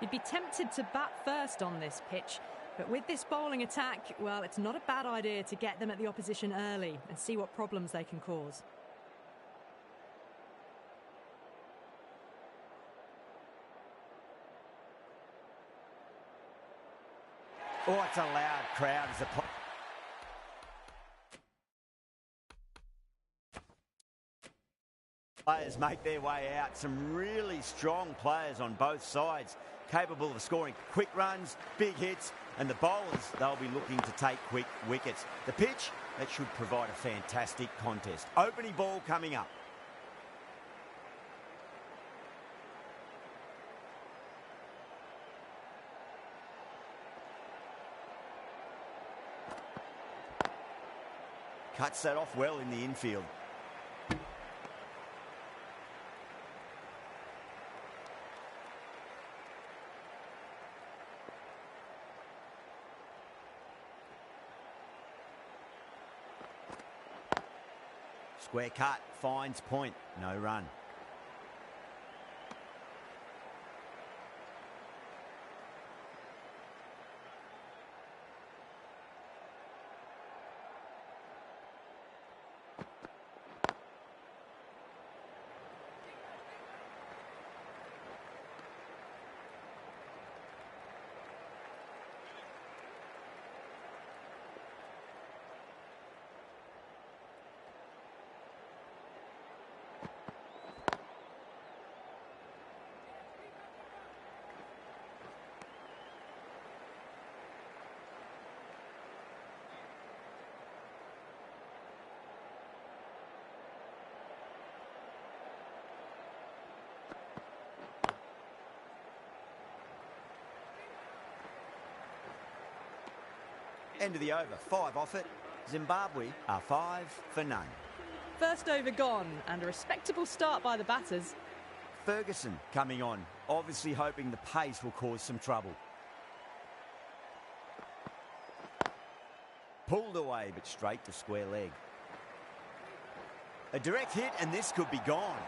You'd be tempted to bat first on this pitch, but with this bowling attack, well, it's not a bad idea to get them at the opposition early and see what problems they can cause. Oh, it's a loud crowd as the players make their way out. Some really strong players on both sides, capable of scoring quick runs, big hits, and the bowlers, they'll be looking to take quick wickets. The pitch, that should provide a fantastic contest. Opening ball coming up. Cuts that off well in the infield. Square cut, finds point, no run. End of the over, 5 off it. Zimbabwe are 5 for none. First over gone, and a respectable start by the batters. Ferguson coming on, obviously hoping the pace will cause some trouble. Pulled away, but straight to square leg. A direct hit, and this could be gone.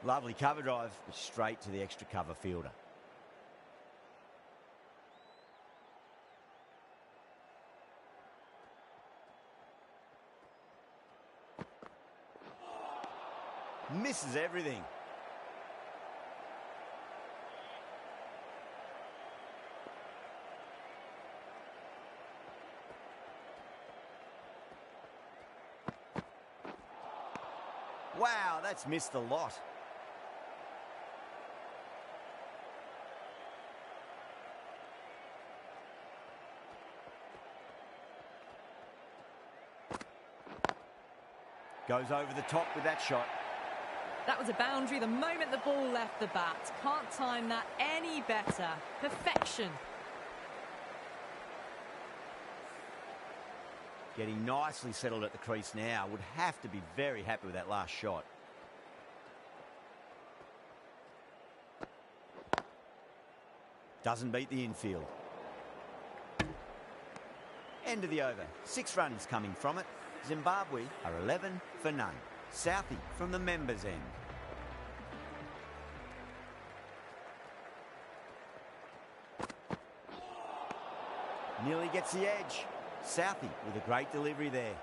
Lovely cover drive, straight to the extra cover fielder. Misses everything. Wow, that's missed a lot. Goes over the top with that shot. That was a boundary the moment the ball left the bat. Can't time that any better. Perfection. Getting nicely settled at the crease now. Would have to be very happy with that last shot. Doesn't beat the infield. End of the over. 6 runs coming from it. Zimbabwe are 11 for none. Southie from the members' end. Nearly gets the edge. Southie with a great delivery there.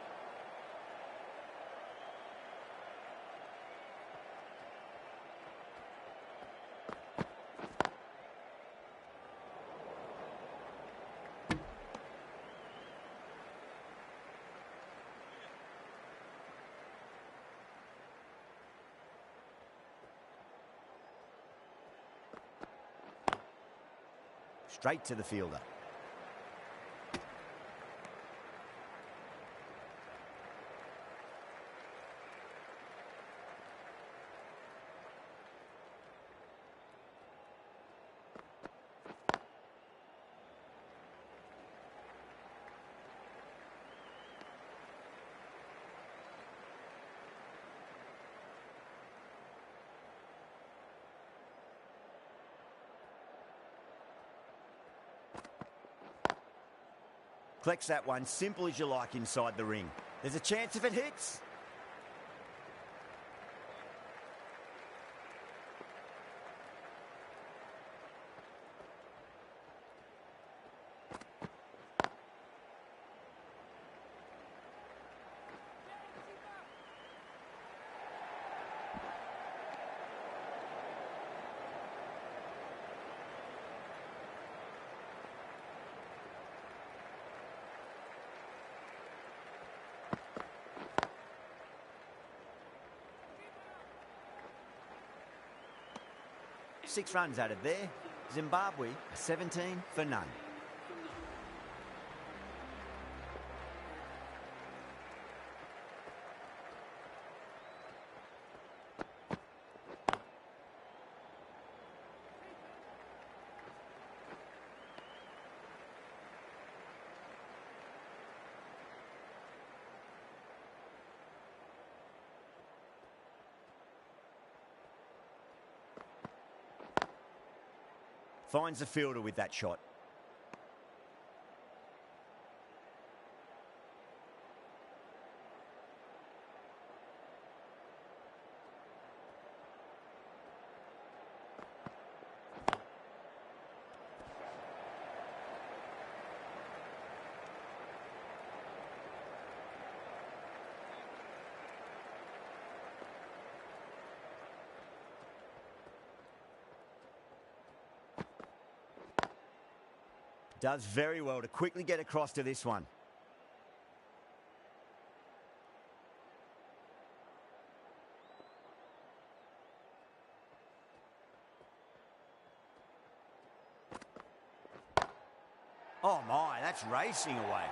Straight to the fielder. Collects that one, simple as you like, inside the ring. There's a chance if it hits. Six runs added there. Zimbabwe 17 for none. Finds the fielder with that shot. Does very well to quickly get across to this one. Oh my, that's racing away.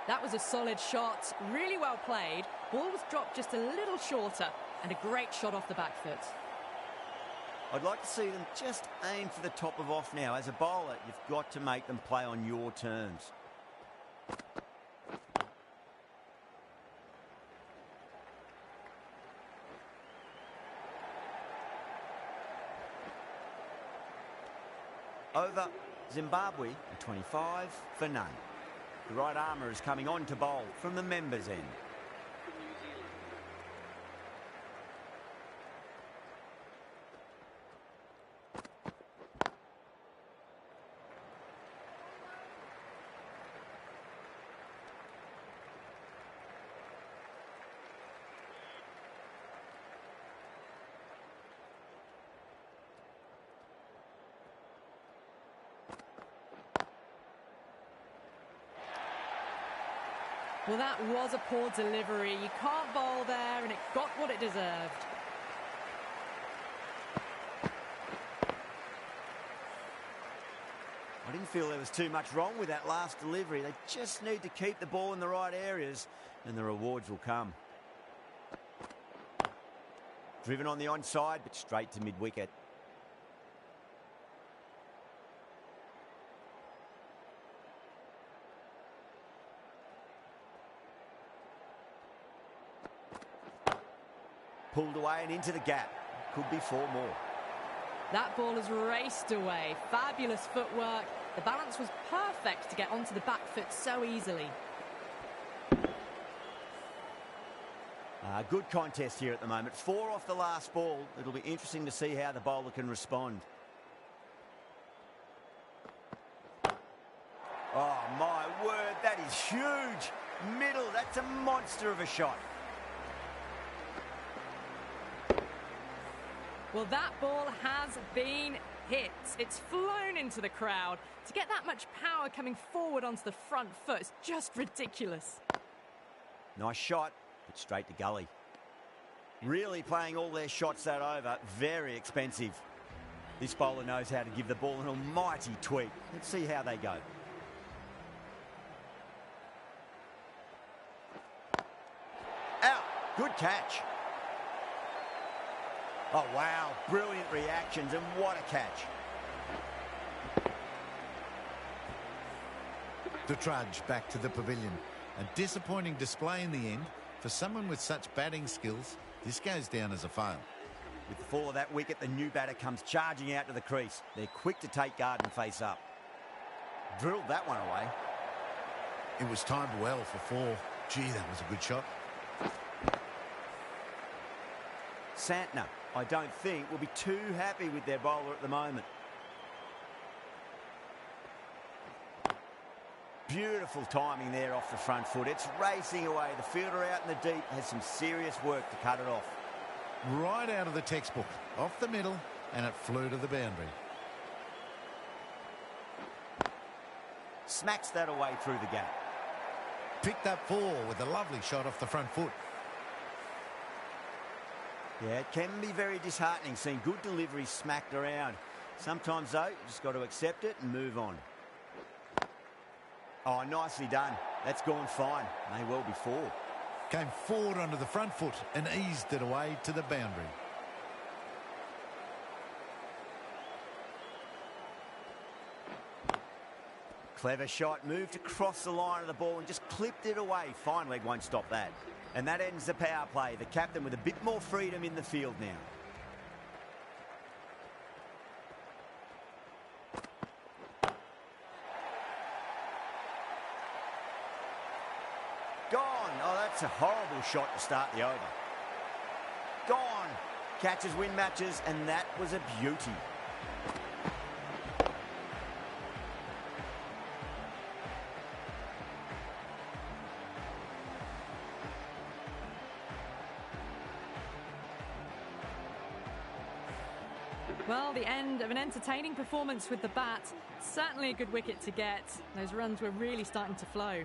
That was a solid shot, really well played. Ball was dropped just a little shorter, and a great shot off the back foot. I'd like to see them just aim for the top of off now. As a bowler, you've got to make them play on your terms. Over Zimbabwe at 25 for none. The right armour is coming on to bowl from the members' end. Well, that was a poor delivery. You can't bowl there, and it got what it deserved. I didn't feel there was too much wrong with that last delivery. They just need to keep the ball in the right areas, and the rewards will come. Driven on the onside, but straight to mid-wicket. Pulled away and into the gap. Could be four more. That ball has raced away. Fabulous footwork. The balance was perfect to get onto the back foot so easily. Good contest here at the moment. 4 off the last ball. It'll be interesting to see how the bowler can respond. Oh, my word. That is huge. Middle. That's a monster of a shot. Well, that ball has been hit. It's flown into the crowd. To get that much power coming forward onto the front foot is just ridiculous. Nice shot, but straight to gully. Really playing all their shots that over. Very expensive. This bowler knows how to give the ball an almighty tweak. Let's see how they go. Out. Good catch. Oh, wow. Brilliant reactions, and what a catch. The trudge back to the pavilion. A disappointing display in the end. For someone with such batting skills, this goes down as a fail. With the fall of that wicket, the new batter comes charging out to the crease. They're quick to take guard and face up. Drilled that one away. It was timed well for 4. Gee, that was a good shot. Santner, I don't think, will be too happy with their bowler at the moment. Beautiful timing there off the front foot. It's racing away. The fielder out in the deep has some serious work to cut it off. Right out of the textbook. Off the middle, and it flew to the boundary. Smacks that away through the gap. Picked up 4 with a lovely shot off the front foot. Yeah, it can be very disheartening seeing good deliveries smacked around. Sometimes, though, you just got to accept it and move on. Oh, nicely done. That's gone fine. May well be 4. Came forward onto the front foot and eased it away to the boundary. Clever shot, moved across the line of the ball and just clipped it away. Fine leg won't stop that. And that ends the power play. The captain with a bit more freedom in the field now. Gone. Oh, that's a horrible shot to start the over. Gone. Catches win matches, and that was a beauty. Well, the end of an entertaining performance with the bat. Certainly a good wicket to get. Those runs were really starting to flow.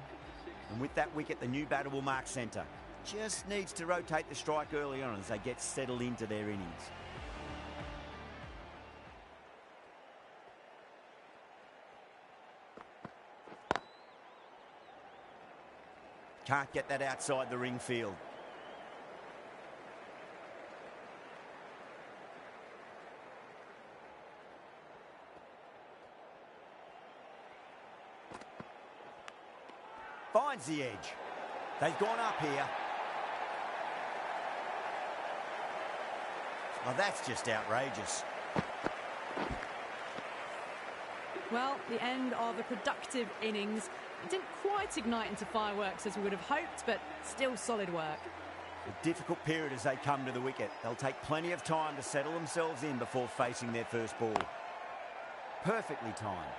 And with that wicket, the new batter will mark centre. Just needs to rotate the strike early on as they get settled into their innings. Can't get that outside the ring field. Finds the edge. They've gone up here. Well, that's just outrageous. Well, the end of a productive innings. It didn't quite ignite into fireworks as we would have hoped, but still solid work. A difficult period as they come to the wicket. They'll take plenty of time to settle themselves in before facing their first ball. Perfectly timed.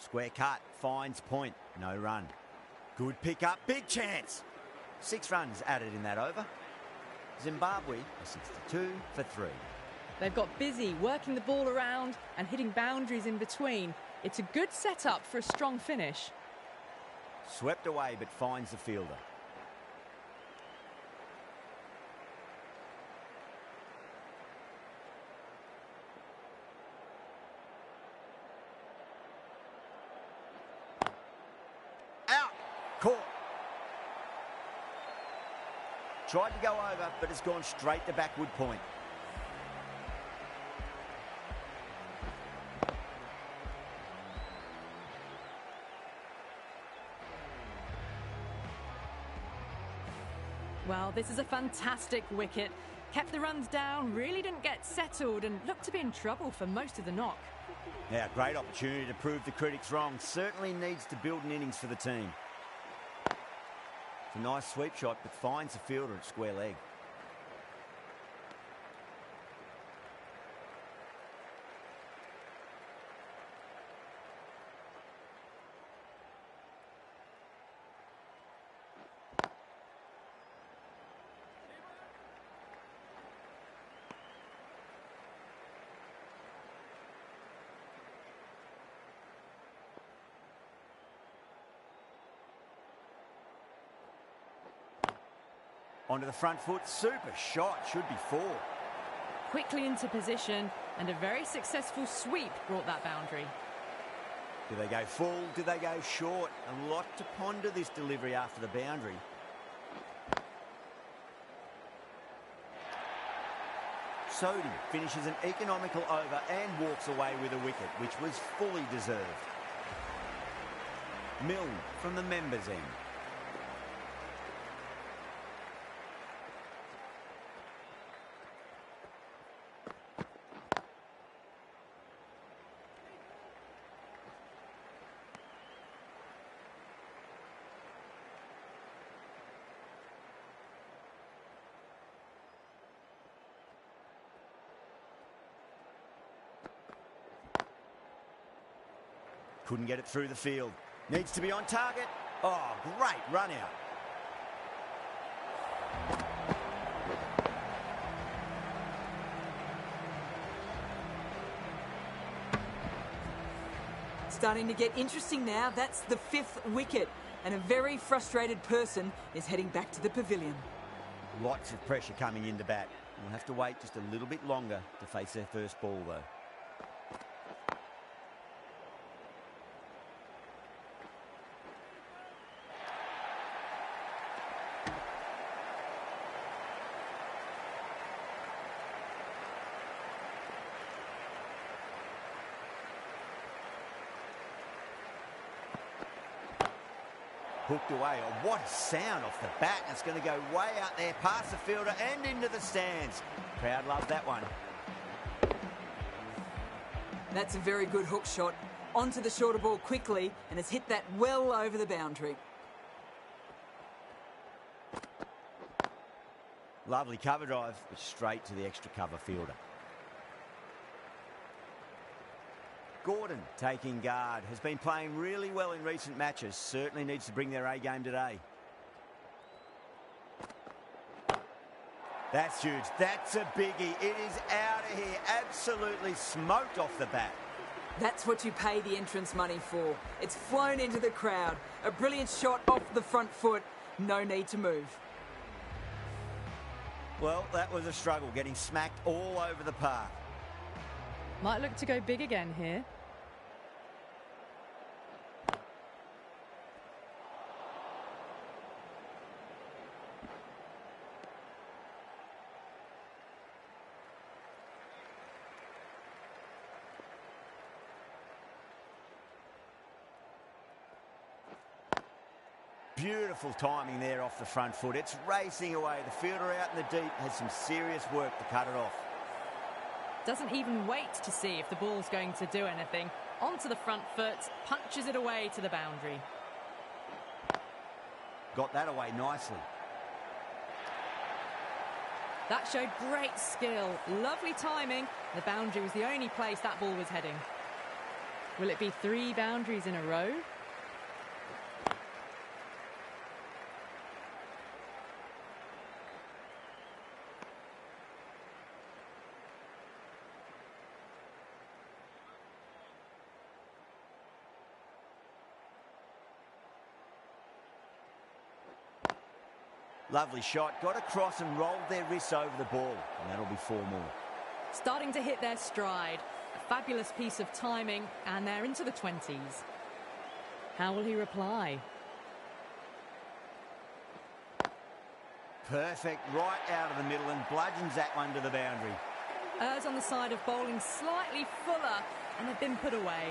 Square cut, finds point, no run. Good pick up, big chance. 6 runs added in that over. Zimbabwe are 62 for 3. They've got busy working the ball around and hitting boundaries in between. It's a good setup for a strong finish. Swept away but finds the fielder. Out. Caught. Tried to go over, but it's gone straight to backward point. Well, this is a fantastic wicket. Kept the runs down, really didn't get settled and looked to be in trouble for most of the knock. Yeah, great opportunity to prove the critics wrong. Certainly needs to build an innings for the team. It's a nice sweep shot, but finds the fielder at square leg. Onto the front foot, super shot, should be 4. quickly into position, and a very successful sweep brought that boundary. Do they go full? Do they go short? A lot to ponder this delivery after the boundary. Sodi finishes an economical over and walks away with a wicket, which was fully deserved. Milne from the members' end. Couldn't get it through the field. Needs to be on target. Oh, great run out. Starting to get interesting now. That's the 5th wicket. And a very frustrated person is heading back to the pavilion. Lots of pressure coming in to bat. We'll have to wait just a little bit longer to face their first ball, though. Hooked away. Oh, what a sound off the bat. It's going to go way out there past the fielder and into the stands. Crowd loves that one. That's a very good hook shot. Onto the shorter ball quickly and has hit that well over the boundary. Lovely cover drive, but straight to the extra cover fielder. Gordon taking guard, has been playing really well in recent matches, certainly needs to bring their A game today. That's huge, that's a biggie, it is out of here, absolutely smoked off the bat. That's what you pay the entrance money for. It's flown into the crowd. A brilliant shot off the front foot, no need to move. Well, that was a struggle, getting smacked all over the park. Might look to go big again here. Beautiful timing there off the front foot. It's racing away. The fielder out in the deep has some serious work to cut it off. Doesn't even wait to see if the ball's going to do anything. Onto the front foot, punches it away to the boundary. Got that away nicely. That showed great skill, lovely timing. The boundary was the only place that ball was heading. Will it be 3 boundaries in a row? Lovely shot, got across and rolled their wrists over the ball, and that'll be 4 more. Starting to hit their stride. A fabulous piece of timing, and they're into the 20s. How will he reply? Perfect, right out of the middle, and bludgeons that one to the boundary. Errs on the side of bowling slightly fuller, and they've been put away.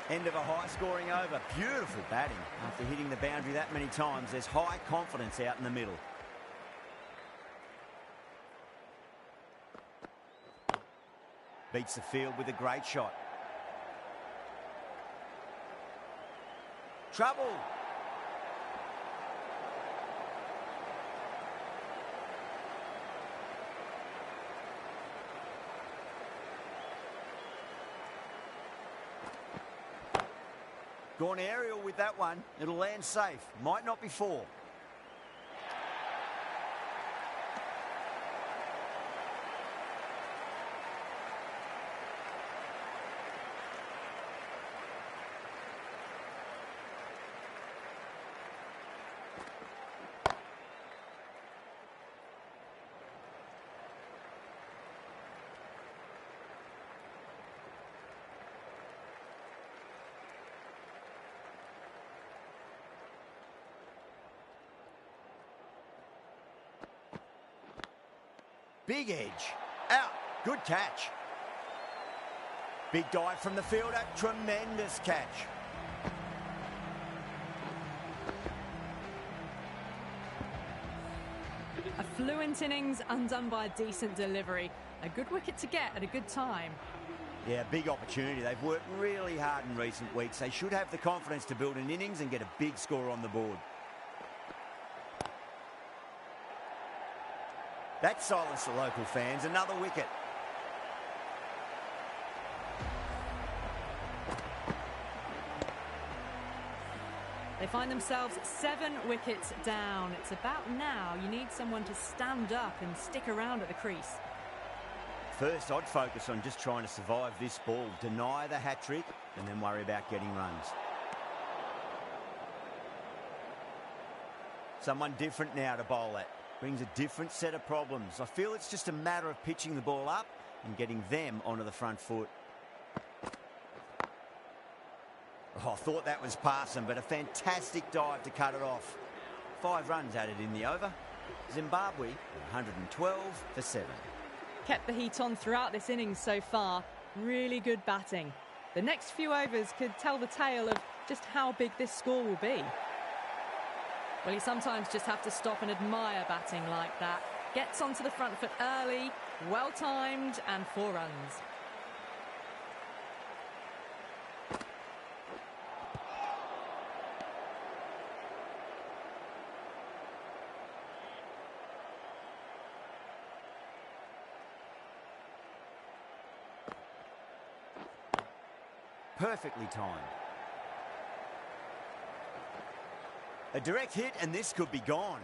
End of a high-scoring over. Beautiful batting. After hitting the boundary that many times, there's high confidence out in the middle. Beats the field with a great shot. Trouble. Gone aerial with that one. It'll land safe. Might not be 4. Big edge. Out. Good catch. Big dive from the fielder. Tremendous catch. A fluent innings undone by a decent delivery. A good wicket to get at a good time. Yeah, big opportunity. They've worked really hard in recent weeks. They should have the confidence to build an innings and get a big score on the board. That silenced the local fans. Another wicket. They find themselves 7 wickets down. It's about now you need someone to stand up and stick around at the crease. First, I'd focus on just trying to survive this ball, deny the hat-trick, and then worry about getting runs. Someone different now to bowl at. Brings a different set of problems. I feel it's just a matter of pitching the ball up and getting them onto the front foot. Oh, I thought that was passing, but a fantastic dive to cut it off. 5 runs added in the over. Zimbabwe, 112 for 7. Kept the heat on throughout this innings so far. Really good batting. The next few overs could tell the tale of just how big this score will be. Well, you sometimes just have to stop and admire batting like that. Gets onto the front foot early, well-timed, and 4 runs. Perfectly timed. A direct hit and this could be gone.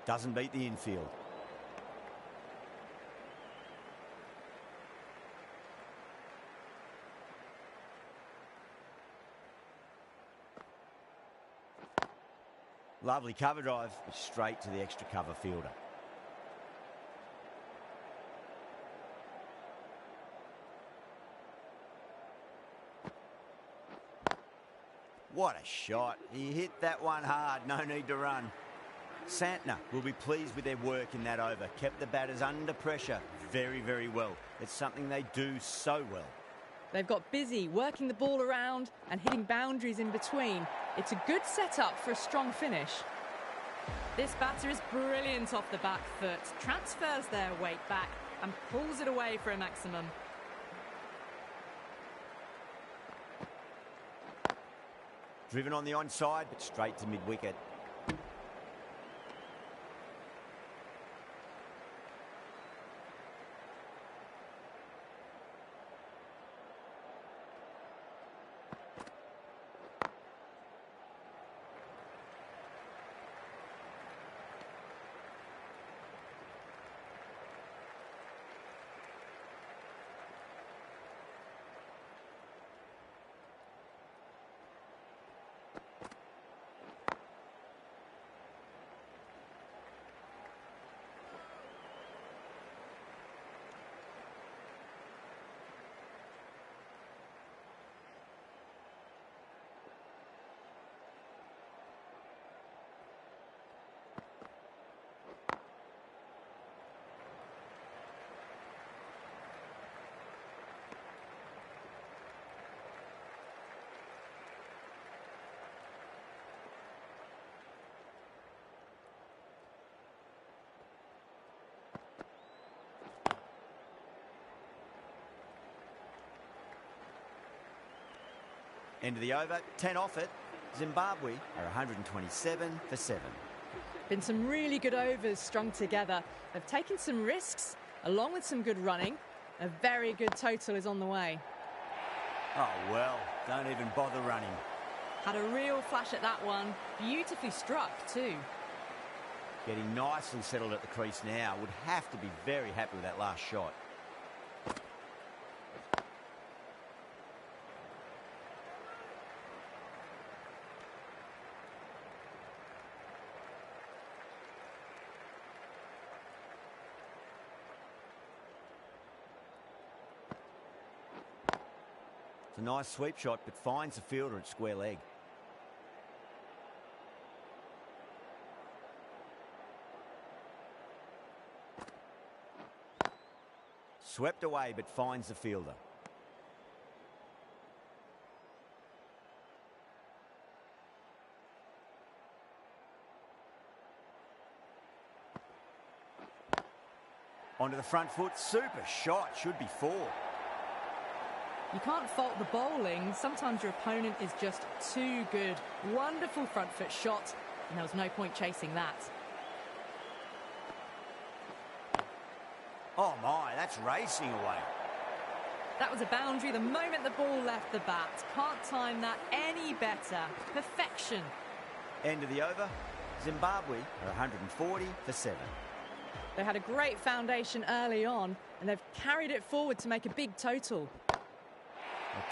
Doesn't beat the infield. Lovely cover drive, straight to the extra cover fielder. What a shot. He hit that one hard, no need to run. Santner will be pleased with their work in that over. Kept the batters under pressure very, very well. It's something they do so well. They've got busy working the ball around and hitting boundaries in between. It's a good setup for a strong finish. This batter is brilliant off the back foot, transfers their weight back and pulls it away for a maximum. Driven on the onside, but straight to mid-wicket. End of the over, 10 off it. Zimbabwe are 127 for 7. Been some really good overs strung together. They've taken some risks, along with some good running. A very good total is on the way. Oh, well, don't even bother running. Had a real flash at that one. Beautifully struck, too. Getting nicely settled at the crease now. Would have to be very happy with that last shot. It's a nice sweep shot, but finds the fielder at square leg. Swept away, but finds the fielder. Onto the front foot, super shot, should be 4. You can't fault the bowling. Sometimes your opponent is just too good. Wonderful front foot shot, and there was no point chasing that. Oh my, that's racing away. That was a boundary the moment the ball left the bat. Can't time that any better. Perfection. End of the over. Zimbabwe are 140 for 7. They had a great foundation early on, and they've carried it forward to make a big total.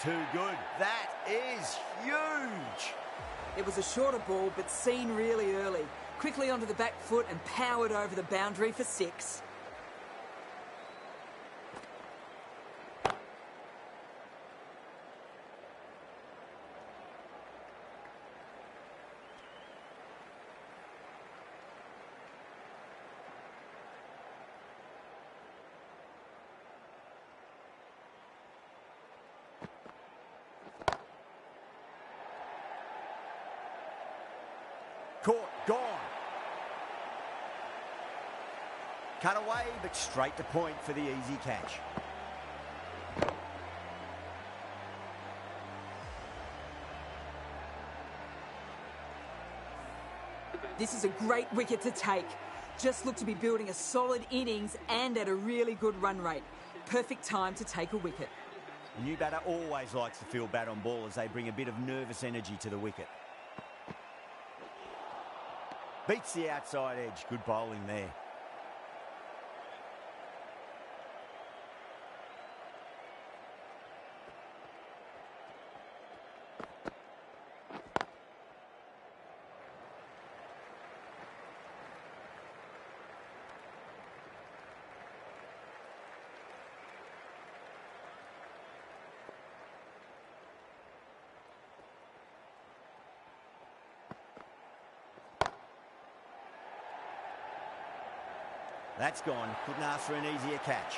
Too good. That is huge. It was a shorter ball, but seen really early. Quickly onto the back foot and powered over the boundary for 6. Caught, gone. Cut away, but straight to point for the easy catch. This is a great wicket to take. Just look to be building a solid innings and at a really good run rate. Perfect time to take a wicket. A new batter always likes to field bat on ball as they bring a bit of nervous energy to the wicket. Beats the outside edge. Good bowling there. That's gone. Couldn't ask for an easier catch.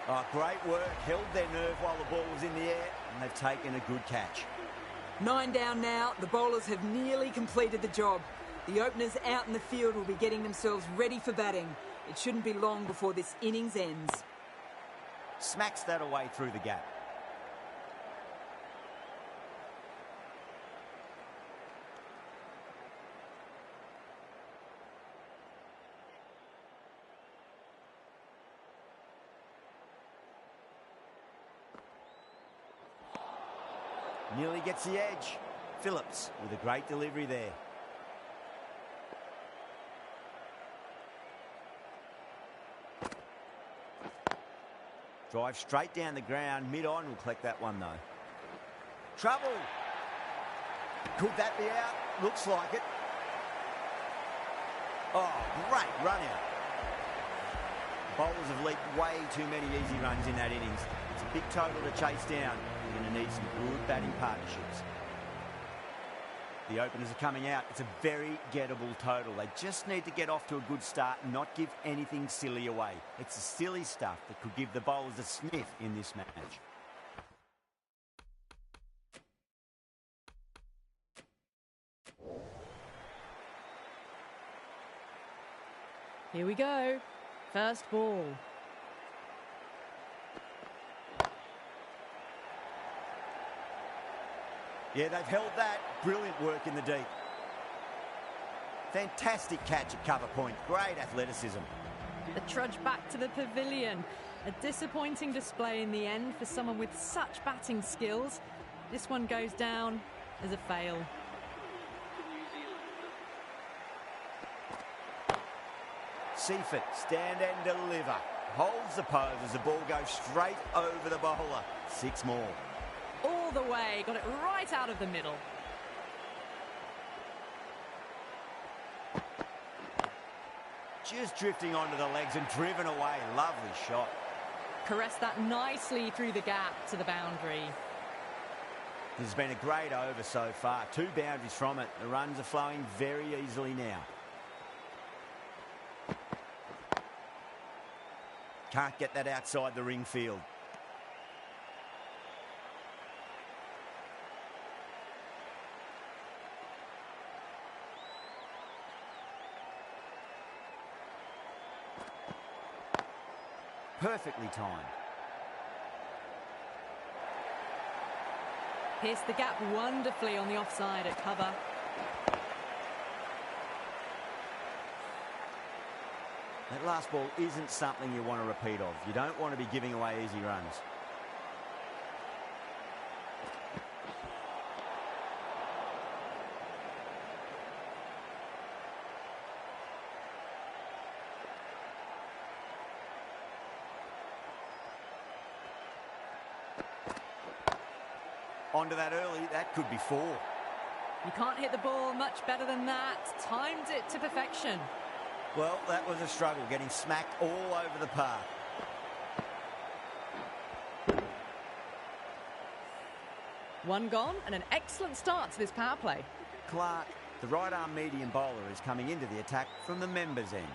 Oh, great work. Held their nerve while the ball was in the air, and they've taken a good catch. 9 down now. The bowlers have nearly completed the job. The openers out in the field will be getting themselves ready for batting. It shouldn't be long before this innings ends. Smacks that away through the gap. Nearly gets the edge. Phillips with a great delivery there. Drive straight down the ground. Mid-on will collect that one, though. Trouble. Could that be out? Looks like it. Oh, great run out. Bowlers have leaked way too many easy runs in that innings. It's a big total to chase down. You're going to need some good batting partnerships. The openers are coming out. It's a very gettable total. They just need to get off to a good start and not give anything silly away. It's the silly stuff that could give the bowlers a sniff in this match. Here we go. First ball. Yeah, they've held that. Brilliant work in the deep. Fantastic catch at cover point. Great athleticism. The trudge back to the pavilion. A disappointing display in the end for someone with such batting skills. This one goes down as a fail. Seifert, stand and deliver. Holds the pose as the ball goes straight over the bowler. 6 more. All the way, got it right out of the middle. Just drifting onto the legs and driven away. Lovely shot. Caressed that nicely through the gap to the boundary. This has been a great over so far. 2 boundaries from it. The runs are flowing very easily now. Can't get that outside the ring field. Perfectly timed. Pierced the gap wonderfully on the offside at cover. That last ball isn't something you want to repeat of. You don't want to be giving away easy runs. Onto that early, that could be 4. You can't hit the ball much better than that. Timed it to perfection. Well, that was a struggle, getting smacked all over the park. One gone and an excellent start to this power play. Clark, the right-arm medium bowler, is coming into the attack from the members' end.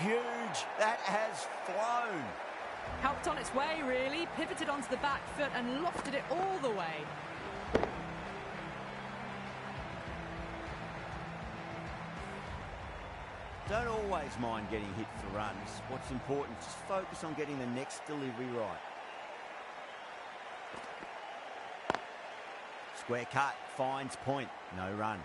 Huge! That has flown! Helped on its way, really. Pivoted onto the back foot and lofted it all the way. Don't always mind getting hit for runs. What's important is just focus on getting the next delivery right. Square cut, finds point, no run.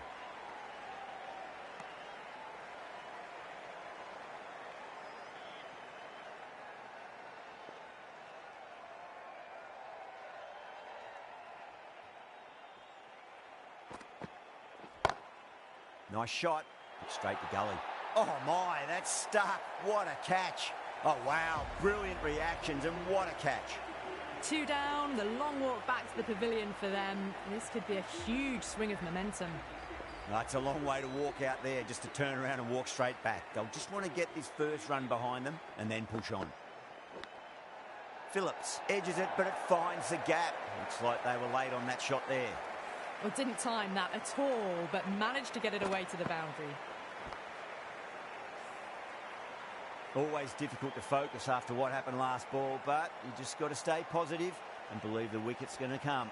Nice shot, straight to gully. Oh my, that's stuck. What a catch. Oh wow, brilliant reactions and what a catch. 2 down, the long walk back to the pavilion for them. This could be a huge swing of momentum. It's a long way to walk out there just to turn around and walk straight back. They'll just want to get this first run behind them and then push on. Phillips edges it, but it finds the gap. Looks like they were late on that shot there. Well, didn't time that at all, but managed to get it away to the boundary. Always difficult to focus after what happened last ball, but you just got to stay positive and believe the wicket's going to come.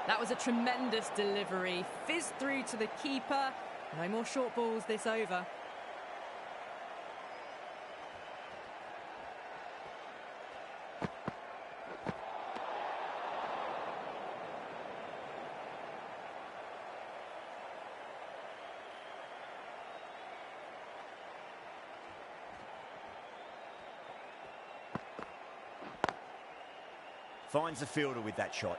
That was a tremendous delivery. Fizzed through to the keeper. No more short balls this over. Finds the fielder with that shot.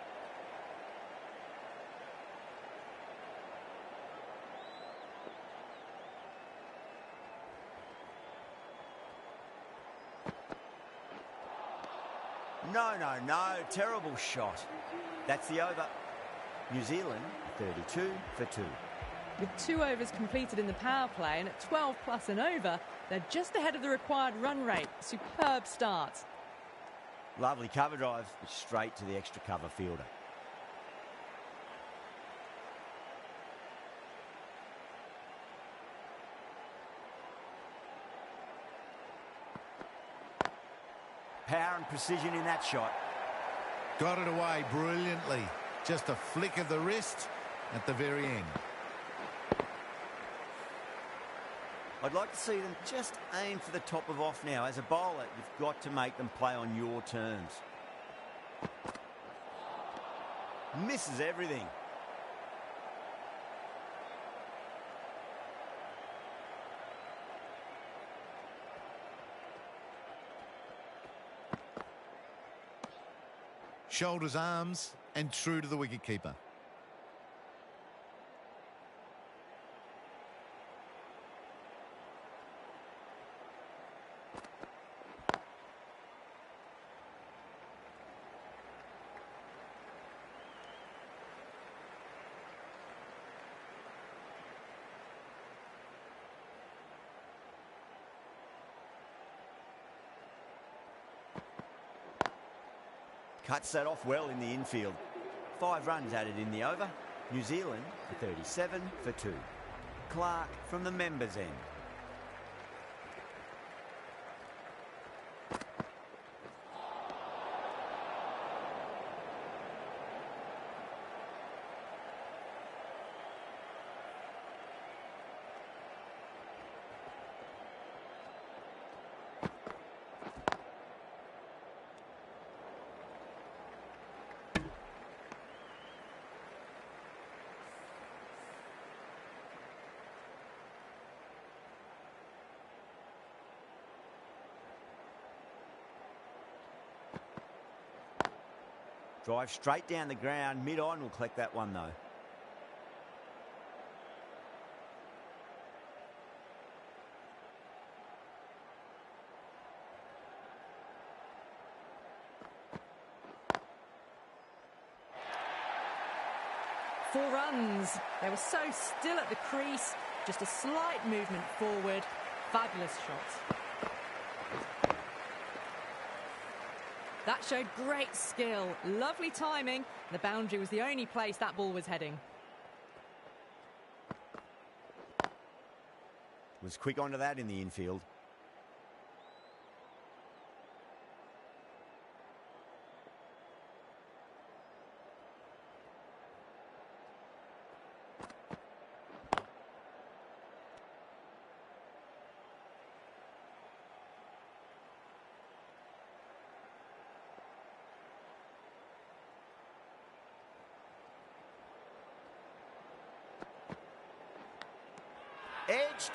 No, terrible shot. That's the over. New Zealand 32 for 2. With 2 overs completed in the power play and at 12 plus and over, they're just ahead of the required run rate. Superb start. Lovely cover drive, straight to the extra cover fielder. Power and precision in that shot. Got it away brilliantly. Just a flick of the wrist at the very end. I'd like to see them just aim for the top of off now. As a bowler, you've got to make them play on your terms. Misses everything. Shoulders, arms, and true to the wicketkeeper. Cuts that off well in the infield. 5 runs added in the over. New Zealand for 37 for 2. Clark from the members' end. Drive straight down the ground. Mid-on will collect that one, though. Four runs. They were so still at the crease. Just a slight movement forward. Fabulous shot. That showed great skill, lovely timing. The boundary was the only place that ball was heading. Was quick onto that in the infield. Edged.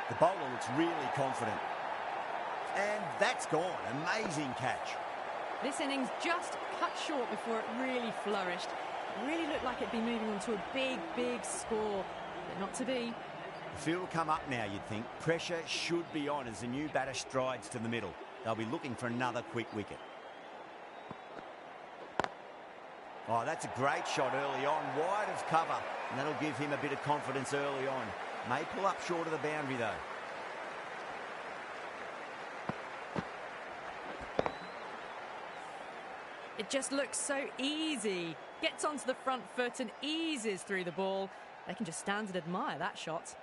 The bowler looks really confident. And that's gone. Amazing catch. This innings just cut short before it really flourished. It really looked like it'd be moving on to a big, big score, but not to be. The field will come up now, you'd think. Pressure should be on as the new batter strides to the middle. They'll be looking for another quick wicket. Oh, that's a great shot early on, wide of cover, and that'll give him a bit of confidence early on. May pull up short of the boundary, though. It just looks so easy. Gets onto the front foot and eases through the ball. They can just stand and admire that shot.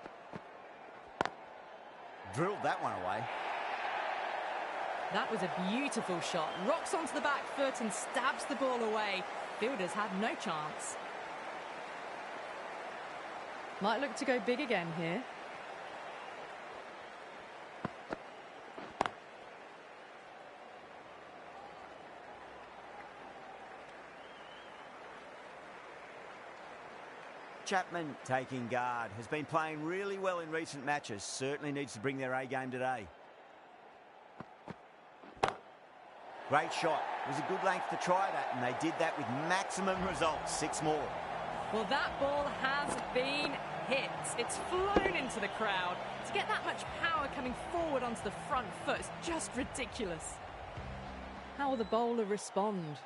Drilled that one away. That was a beautiful shot. Rocks onto the back foot and stabs the ball away. Fielders had no chance. Might look to go big again here. Chapman taking guard. Has been playing really well in recent matches. Certainly needs to bring their A game today. Great shot. It was a good length to try that, and they did that with maximum results. 6 more. Well, that ball has been hit. It's flown into the crowd. To get that much power coming forward onto the front foot is just ridiculous. How will the bowler respond?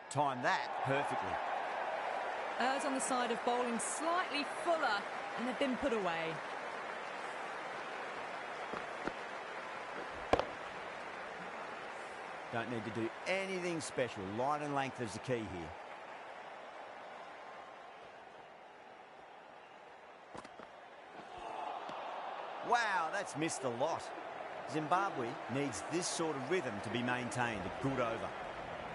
Timed that perfectly. Errs on the side of bowling slightly fuller, and they've been put away. Don't need to do anything special. Line and length is the key here. Wow, that's missed a lot. Zimbabwe needs this sort of rhythm to be maintained. A good over.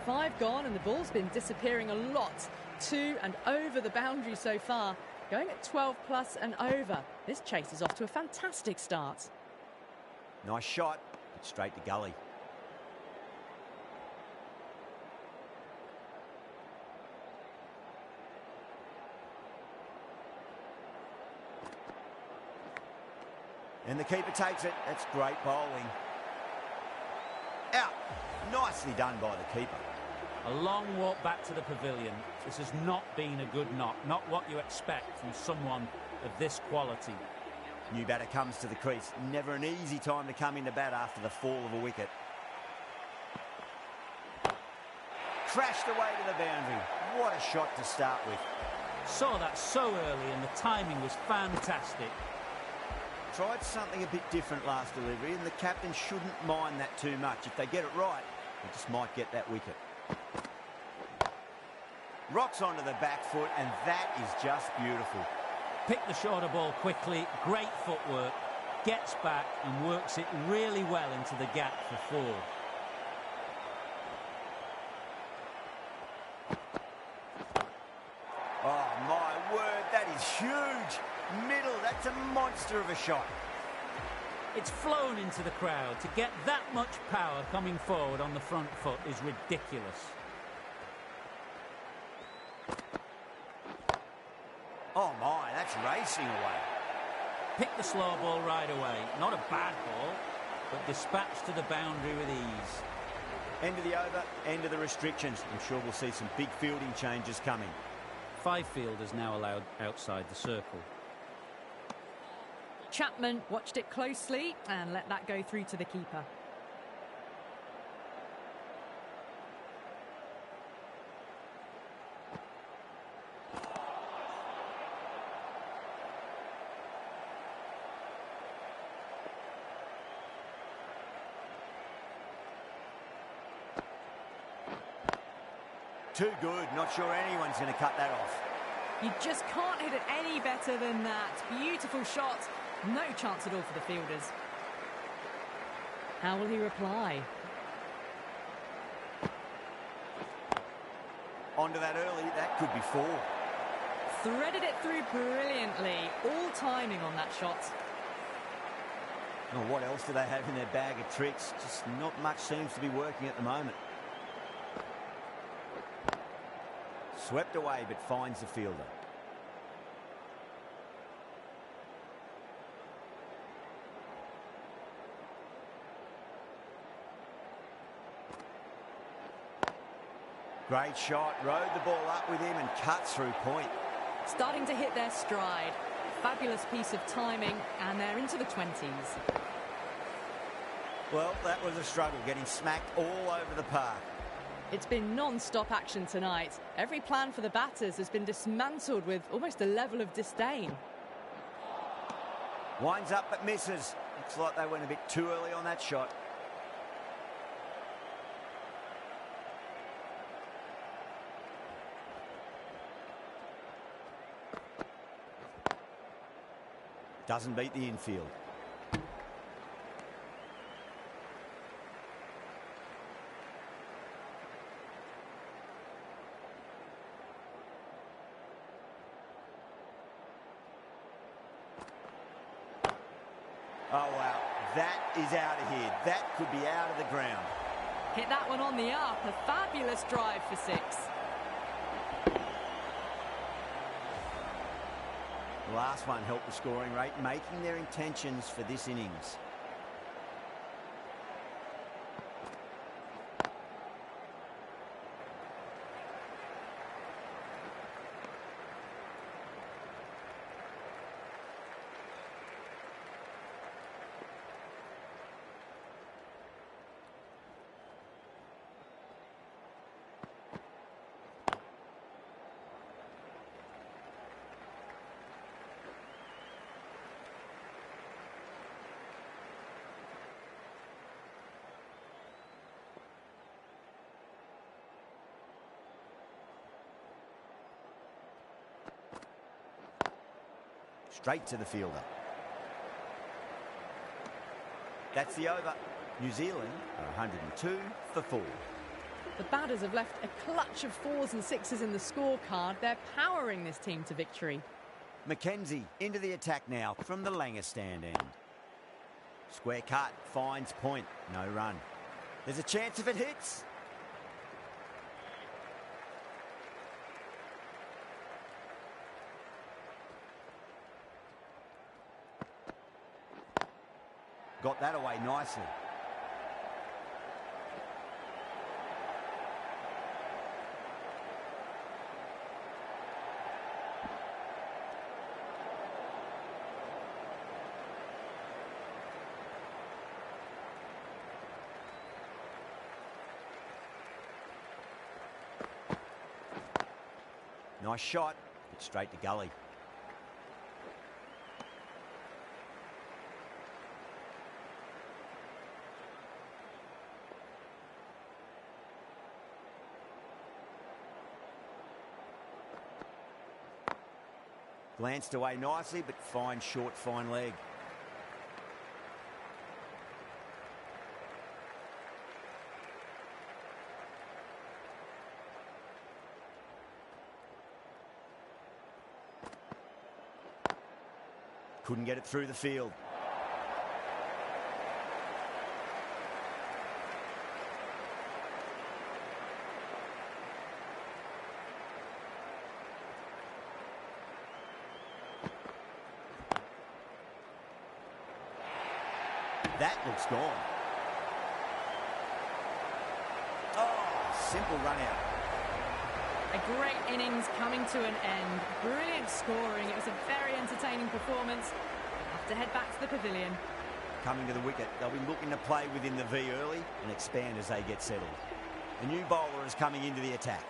5 gone and the ball's been disappearing a lot. 2 and over the boundary so far. Going at 12 plus and over. This chase is off to a fantastic start. Nice shot, but straight to gully. And the keeper takes it. That's great bowling. Out. Nicely done by the keeper. A long walk back to the pavilion. This has not been a good knock. Not what you expect from someone of this quality. New batter comes to the crease. Never an easy time to come into bat after the fall of a wicket. Crashed away to the boundary. What a shot to start with. Saw that so early and the timing was fantastic. tried something a bit different last delivery, and the captain shouldn't mind that too much. If they get it right, they just might get that wicket. Rocks onto the back foot, and that is just beautiful. Picked the shorter ball quickly, great footwork, gets back and works it really well into the gap for 4. Oh, my word, that is huge. Middle, that's a monster of a shot. It's flown into the crowd. To get that much power coming forward on the front foot is ridiculous. Oh, my, that's racing away. Picked the slow ball right away. Not a bad ball, but dispatched to the boundary with ease. End of the over, end of the restrictions. I'm sure we'll see some big fielding changes coming. 5 fielders now allowed outside the circle. Chapman watched it closely and let that go through to the keeper. Too good. Not sure anyone's going to cut that off. You just can't hit it any better than that. Beautiful shot. No chance at all for the fielders. How will he reply? Onto that early. That could be 4. Threaded it through brilliantly. All timing on that shot. Well, what else do they have in their bag of tricks? Just not much seems to be working at the moment. Swept away, but finds the fielder. Great shot, rode the ball up with him and cut through point. Starting to hit their stride. Fabulous piece of timing, and they're into the 20s. Well, that was a struggle, getting smacked all over the park. It's been non-stop action tonight. Every plan for the batters has been dismantled with almost a level of disdain. Winds up but misses. Looks like they went a bit too early on that shot. Doesn't beat the infield. Oh, wow. That is out of here. That could be out of the ground. Hit that one on the up. A fabulous drive for 6. The last one helped the scoring rate, making their intentions for this innings. Straight to the fielder. That's the over. New Zealand are 102 for 4. The batters have left a clutch of 4s and 6s in the scorecard. They're powering this team to victory. Mackenzie into the attack now from the Langer stand end. Square cut, finds point, no run. There's a chance if it hits. Got that away nicely. Nice shot, but straight to gully. Glanced away nicely, but fine short, fine leg. Couldn't get it through the field. That looks gone. Oh, simple run out. A great innings coming to an end. Brilliant scoring. It was a very entertaining performance. They'll have to head back to the pavilion. Coming to the wicket, they'll be looking to play within the V early and expand as they get settled. A new bowler is coming into the attack.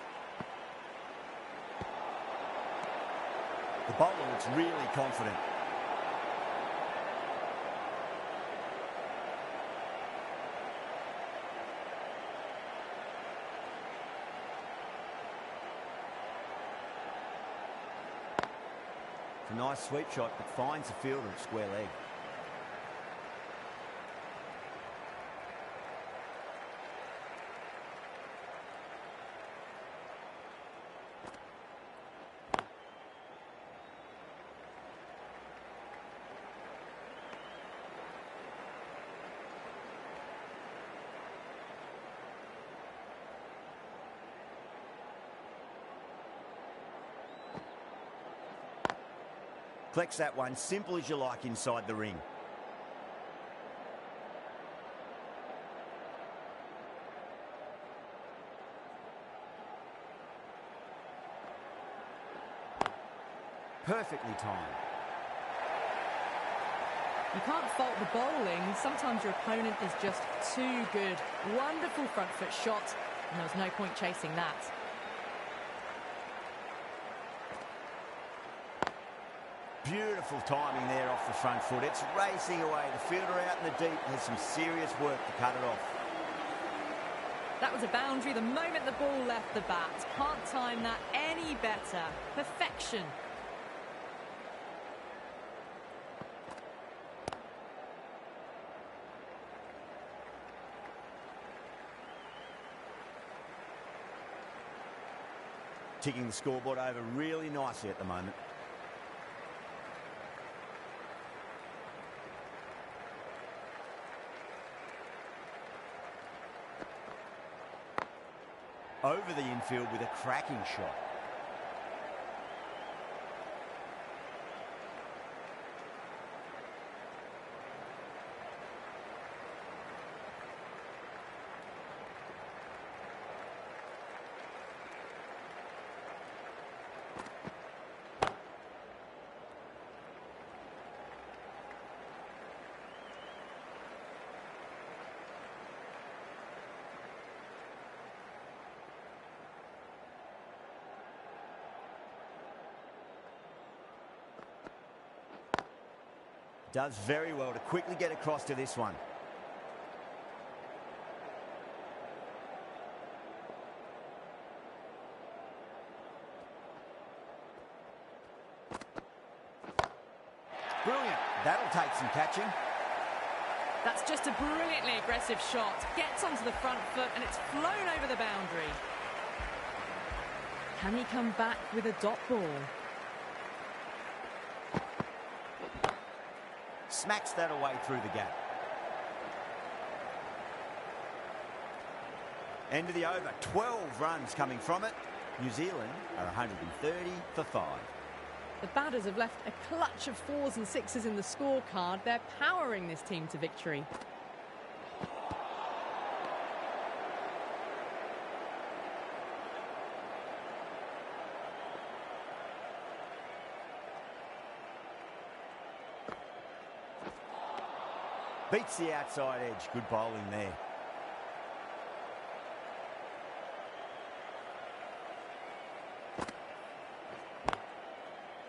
The bowler looks really confident. A nice sweep shot, but finds the fielder at square leg. Collects that one, simple as you like, inside the ring. Perfectly timed. You can't fault the bowling. Sometimes your opponent is just too good. Wonderful front foot shot, and there was no point chasing that. Beautiful timing there off the front foot. It's racing away. The fielder out in the deep has some serious work to cut it off. That was a boundary the moment the ball left the bat. Can't time that any better. Perfection. Ticking the scoreboard over really nicely at the moment. Over the infield with a cracking shot. Does very well to quickly get across to this one. Brilliant. That'll take some catching. That's just a brilliantly aggressive shot. Gets onto the front foot and it's flown over the boundary. Can he come back with a dot ball? Smacks that away through the gap. End of the over. 12 runs coming from it. New Zealand are 130 for 5. The batters have left a clutch of 4s and 6s in the scorecard. They're powering this team to victory. Beats the outside edge. Good bowling there.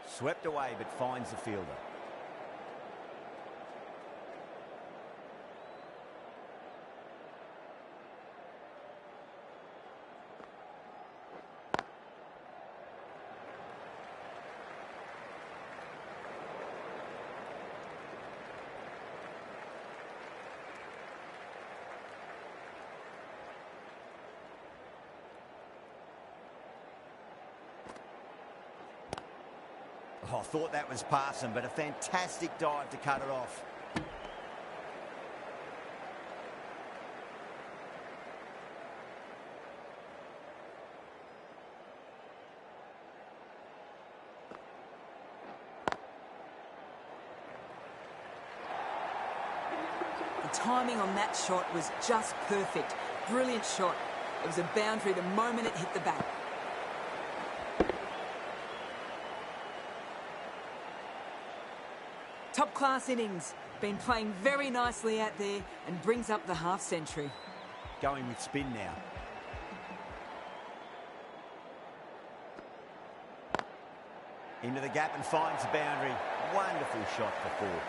Swept away but finds the fielder. Oh, I thought that was passing, but a fantastic dive to cut it off. The timing on that shot was just perfect. Brilliant shot. It was a boundary the moment it hit the bat. Top-class innings. Been playing very nicely out there and brings up the half-century. Going with spin now. Into the gap and finds the boundary. Wonderful shot for four.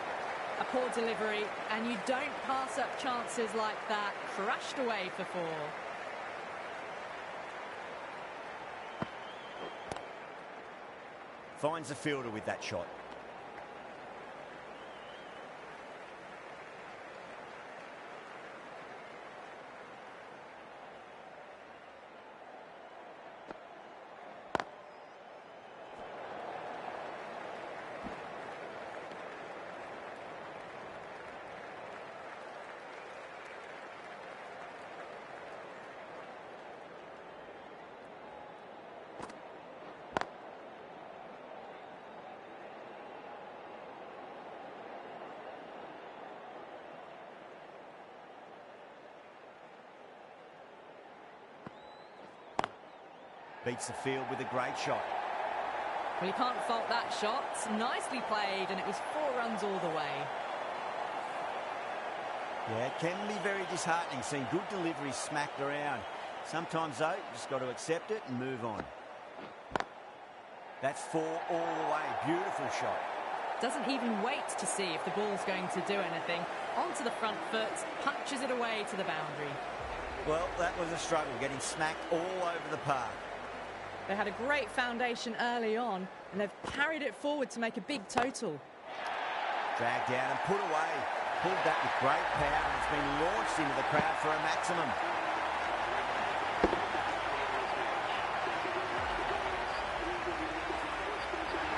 A poor delivery, and you don't pass up chances like that. Crushed away for four. Finds the fielder with that shot. Beats the field with a great shot. Well, you can't fault that shot. Nicely played, and it was 4 runs all the way. Yeah, it can be very disheartening seeing good deliveries smacked around. Sometimes, though, you just got to accept it and move on. That's 4 all the way. Beautiful shot. Doesn't even wait to see if the ball's going to do anything. Onto the front foot, punches it away to the boundary. Well, that was a struggle, getting smacked all over the park. They had a great foundation early on, and they've carried it forward to make a big total. Dragged down and put away. Pulled that with great power, and it's been launched into the crowd for a maximum.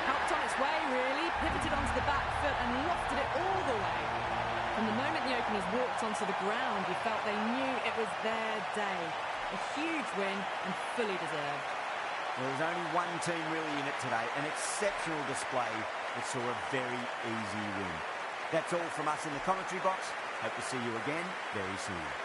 Helped on its way, really. Pivoted onto the back foot and lofted it all the way. From the moment the openers walked onto the ground, you felt they knew it was their day. A huge win and fully deserved. There was only one team really in it today, an exceptional display that saw a very easy win. That's all from us in the commentary box. Hope to see you again very soon.